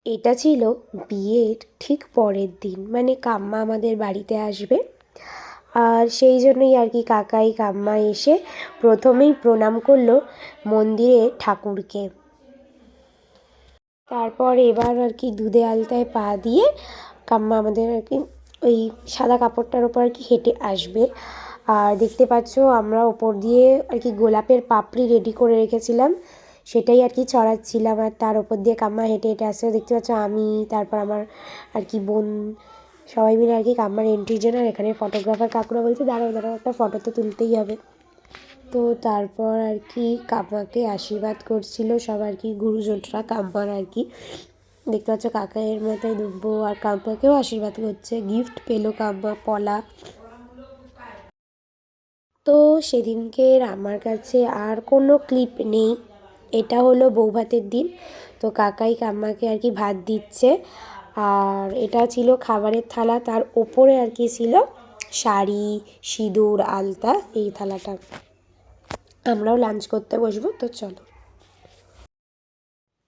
এটা ছিল বিয়ের ঠিক পরের দিন, মানে কাম্মা আমাদের বাড়িতে আসবে। আর সেই জন্যই আর কি কাকাই কাম্মা এসে প্রথমেই প্রণাম করলো মন্দিরে ঠাকুরকে। তারপর এবার আর কি দুধে আলতায় পা দিয়ে কাম্মা আমাদের আর কি ওই সাদা কাপড়টার ওপর আর কি হেঁটে আসবে। আর দেখতে পাচ্ছ আমরা ওপর দিয়ে আর কি গোলাপের পাপড়ি রেডি করে রেখেছিলাম, সেটাই আর কি চড়াচ্ছিলাম। আর তার ওপর দিয়ে কাম্মা হেঁটে হেঁটে আসছে, দেখতে পাচ্ছ আমি, তারপর আমার আর কি বোন, সবাই মিলে আর কি কাম্মার এন্ট্রির জন্য। আর এখানে ফটোগ্রাফার কাকুরা বলছে দাঁড়াও দাঁড়াও, একটা ফটো তো তুলতেই হবে। তো তারপর আর কি কাম্মাকে আশীর্বাদ করছিল সব আর কি গুরুজনরা কাম্মার আর কি। দেখতে পাচ্ছ কাকাইয়ের মাথায় দুব্ব, আর কাম্মাকেও আশীর্বাদ করছে, গিফট পেলো কাম্মা পলা। তো সেদিনকের আমার কাছে আর কোনো ক্লিপ নেই, এটা হলো বৌভাতের দিন। তো কাকাই কাম্মাকে আর কি ভাত দিচ্ছে, আর এটা ছিল খাবারের থালা, তার ওপরে আর কি ছিল শাড়ি, সিঁদুর, আলতা, এই থালাটা। আমরাও লাঞ্চ করতে বসবো, তো চলো।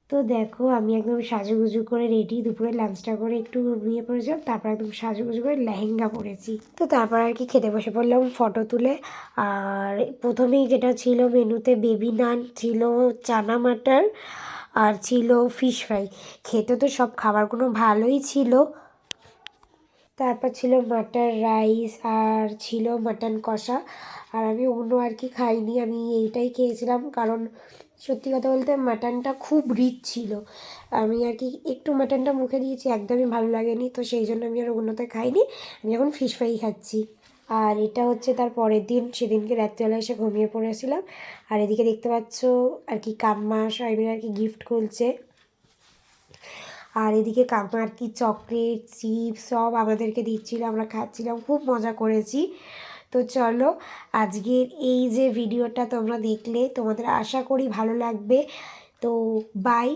তো দেখো আমি একদম সাজুগুজু করে রেডি, দুপুরে লাঞ্চটা করে একটু ঘুমিয়ে পড়েছিলাম, তারপর একদম সাজুগুজু করে লেহেঙ্গা পরেছি। তো তারপর আর কি খেতে বসে পড়লাম ফটো তুলে। আর প্রথমেই যেটা ছিল মেনুতে বেবি নান ছিল, চানা মাটার, আর ছিল ফিশ ফ্রাই। খেতে তো সব খাবারগুলো ভালোই ছিল। তারপর ছিল মাটার রাইস, আর ছিল মাটন কষা। আর আমি অন্য আর কি খাইনি, আমি এইটাই খেয়েছিলাম, কারণ সত্যি কথা বলতে মাটনটা খুব রিচ ছিল। আমি আর কি একটু মাটনটা মুখে দিয়েছি, একদমই ভালো লাগেনি, তো সেই জন্য আমি আর অন্যতে খাইনি। আমি এখন ফিশ ফ্রাই খাচ্ছি। আর এটা হচ্ছে তার পরের দিন, সেদিনকে রাত্রিবেলা এসে ঘুমিয়ে পড়েছিলাম। আর এদিকে দেখতে পাচ্ছ আর কি কাম্মা সবাই মিলে আর কি গিফট খুলছে। আর এদিকে কাম্মা আর কি চকলেট, চিপস সব আমাদেরকে দিচ্ছিল, আমরা খাচ্ছিলাম, খুব মজা করেছি। তো চলো, আজকের এই যে ভিডিওটা তোমরা দেখলে, তোমাদের আশা করি ভালো লাগবে। তো বাই,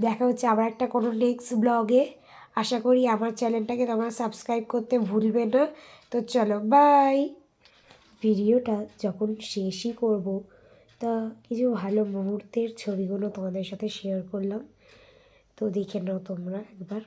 দেখা হচ্ছে আবার একটা কোনো নেক্সট ব্লগে। আশা করি আমার চ্যানেলটাকে তোমরা সাবস্ক্রাইব করতে ভুলবে না। তো চলো বাই। ভিডিওটা যখন শেষই করব, তা কিছু ভালো মুহূর্তের ছবিগুলো তোমাদের সাথে শেয়ার করলাম, তো দেখে নাও তোমরা একবার।